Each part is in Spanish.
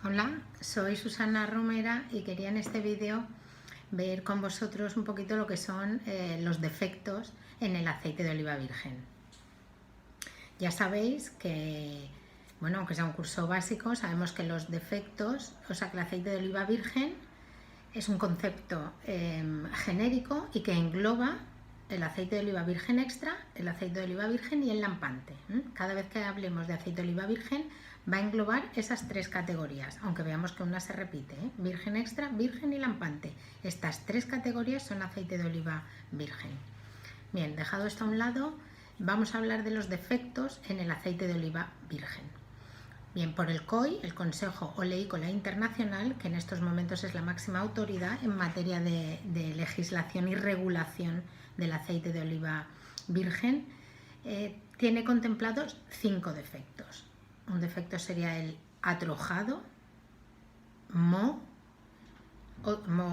Hola, soy Susana Romera y quería en este vídeo ver con vosotros un poquito lo que son los defectos en el aceite de oliva virgen. Ya sabéis que, bueno, aunque sea un curso básico, sabemos que los defectos, o sea que el aceite de oliva virgen es un concepto genérico y que engloba el aceite de oliva virgen extra, el aceite de oliva virgen y el lampante. Cada vez que hablemos de aceite de oliva virgen va a englobar esas tres categorías, aunque veamos que una se repite, virgen extra, virgen y lampante. Estas tres categorías son aceite de oliva virgen. Bien, dejado esto a un lado, vamos a hablar de los defectos en el aceite de oliva virgen. Bien, por el COI, el Consejo Oleícola Internacional, que en estos momentos es la máxima autoridad en materia de legislación y regulación del aceite de oliva virgen, tiene contemplados 5 defectos. Un defecto sería el atrojado, moho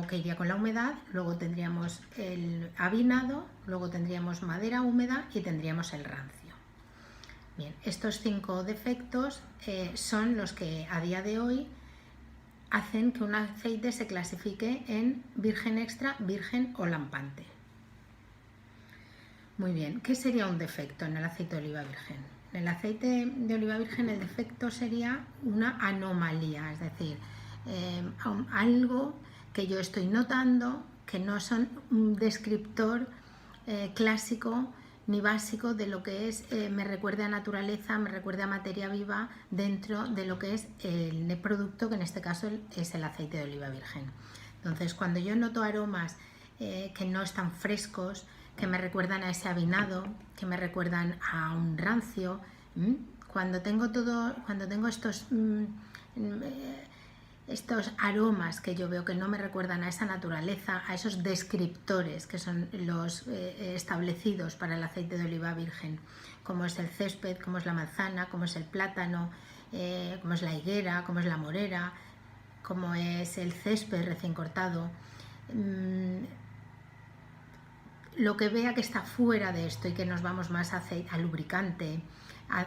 que iría con la humedad, luego tendríamos el avinado, luego tendríamos madera húmeda y tendríamos el rancio. Bien, estos 5 defectos son los que a día de hoy hacen que un aceite se clasifique en virgen extra, virgen o lampante. Muy bien, ¿qué sería un defecto en el aceite de oliva virgen? En el aceite de oliva virgen el defecto sería una anomalía, es decir, algo que yo estoy notando que no son un descriptor clásico ni básico de lo que es, me recuerde a naturaleza, me recuerde a materia viva dentro de lo que es el producto, que en este caso es el aceite de oliva virgen. Entonces, cuando yo noto aromas que no están frescos, que me recuerdan a ese avinado, que me recuerdan a un rancio, cuando tengo estos aromas que yo veo que no me recuerdan a esa naturaleza, a esos descriptores que son los establecidos para el aceite de oliva virgen, como es el césped, como es la manzana, como es el plátano, como es la higuera, como es la morera, como es el césped recién cortado. Lo que vea que está fuera de esto y que nos vamos más a lubricante,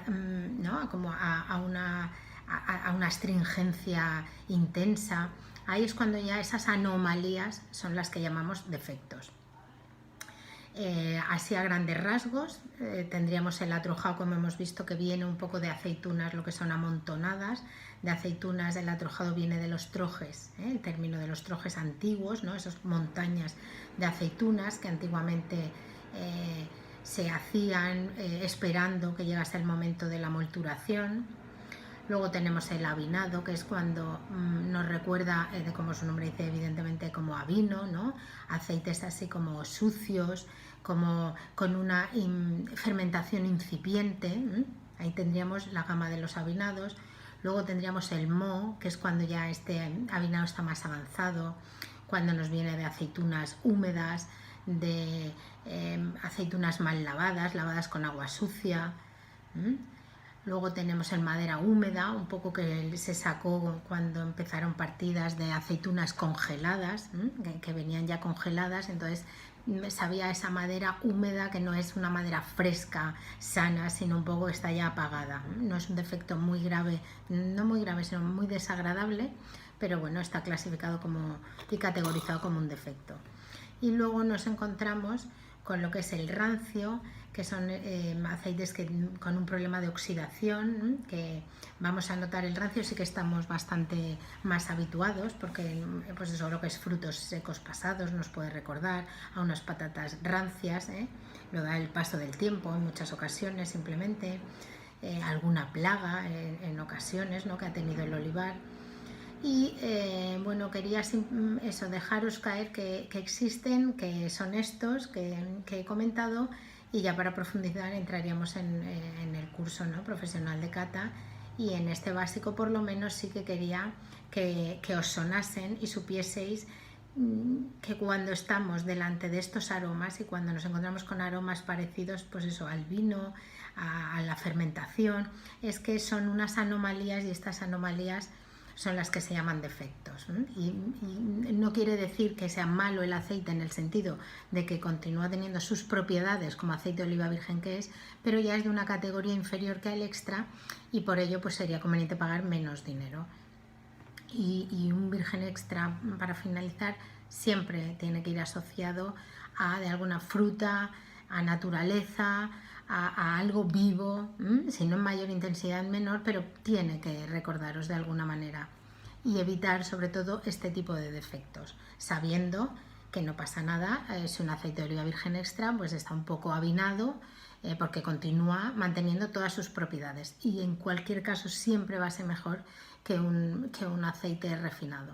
¿no? Como a una astringencia intensa, ahí es cuando ya esas anomalías son las que llamamos defectos. Así a grandes rasgos tendríamos el atrojado, como hemos visto, que viene un poco de aceitunas, lo que son amontonadas de aceitunas. El atrojado viene de los trojes, el término de los trojes antiguos, ¿no? Esas montañas de aceitunas que antiguamente se hacían esperando que llegase el momento de la molturación. Luego tenemos el avinado, que es cuando nos recuerda, como su nombre dice, evidentemente como a vino, ¿no? Aceites así como sucios, como con una fermentación incipiente. Ahí tendríamos la gama de los avinados. Luego tendríamos el moho, que es cuando ya este avinado está más avanzado, cuando nos viene de aceitunas húmedas, de aceitunas mal lavadas, lavadas con agua sucia. Luego tenemos el madera húmeda, un poco que se sacó cuando empezaron partidas de aceitunas congeladas, que venían ya congeladas, entonces sabía esa madera húmeda que no es una madera fresca, sana, sino un poco está ya apagada. No es un defecto muy grave, no muy grave, sino muy desagradable, pero bueno, está clasificado como y categorizado como un defecto. Y luego nos encontramos con lo que es el rancio, que son aceites con un problema de oxidación, que vamos a notar el rancio, sí que estamos bastante más habituados, porque pues eso, lo que es frutos secos pasados nos puede recordar a unas patatas rancias, lo da el paso del tiempo en muchas ocasiones, simplemente alguna plaga en ocasiones, ¿no?, que ha tenido el olivar. Y bueno, quería eso, dejaros caer que existen, que son estos que he comentado, y ya para profundizar entraríamos en el curso, ¿no?, profesional de cata, y en este básico por lo menos sí que quería que os sonasen y supieseis que cuando estamos delante de estos aromas y cuando nos encontramos con aromas parecidos, pues eso, al vino, a la fermentación, es que son unas anomalías, y estas anomalías son las que se llaman defectos. Y no quiere decir que sea malo el aceite en el sentido de que continúa teniendo sus propiedades como aceite de oliva virgen que es, pero ya es de una categoría inferior que el extra, y por ello pues sería conveniente pagar menos dinero. y un virgen extra, para finalizar, siempre tiene que ir asociado a de alguna fruta, a naturaleza, a algo vivo, si no en mayor intensidad, en menor, pero tiene que recordaros de alguna manera. Y evitar sobre todo este tipo de defectos, sabiendo que no pasa nada, si un aceite de oliva virgen extra pues está un poco avinado, porque continúa manteniendo todas sus propiedades y en cualquier caso siempre va a ser mejor que un aceite refinado.